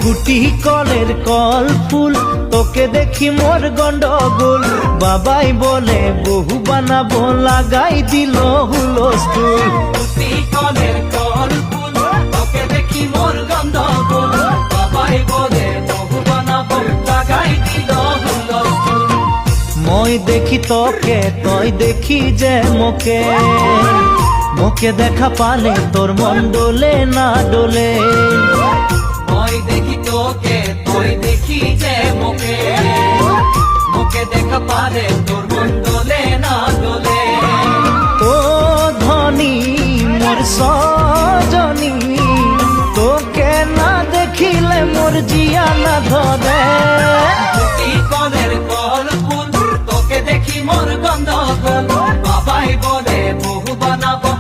গুটি কলের কল ফুল, তোকে দেখি মোর গন্ডগোল। বাবাই বলে বহু বানাবো, লাগাই দিল হুলস্থুল। গুটি কলের কল ফুল, তোকে দেখি মোর গন্ডগোল। বাবাই বলে বহু বানাবো, লাগাই দিল হুলস্থুল। মই দেখি তোকে, তই দেখি যে মোকে, মোকে দেখা পালে তোর মন ডোলে না ডোলে। মই দেখি তোকে, তুই দেখি যে মোকে, মোকে দেখা পারে তোর মন দোলে না দোলে। ও ধনী মোর সজনী, তোকে না দেখিলে মোর জিয়া না ধরে। গুটি কলের কল ফুল, তোকে দেখি মোর গন্ডগোল। বাবাই বলে বহু বানাবো,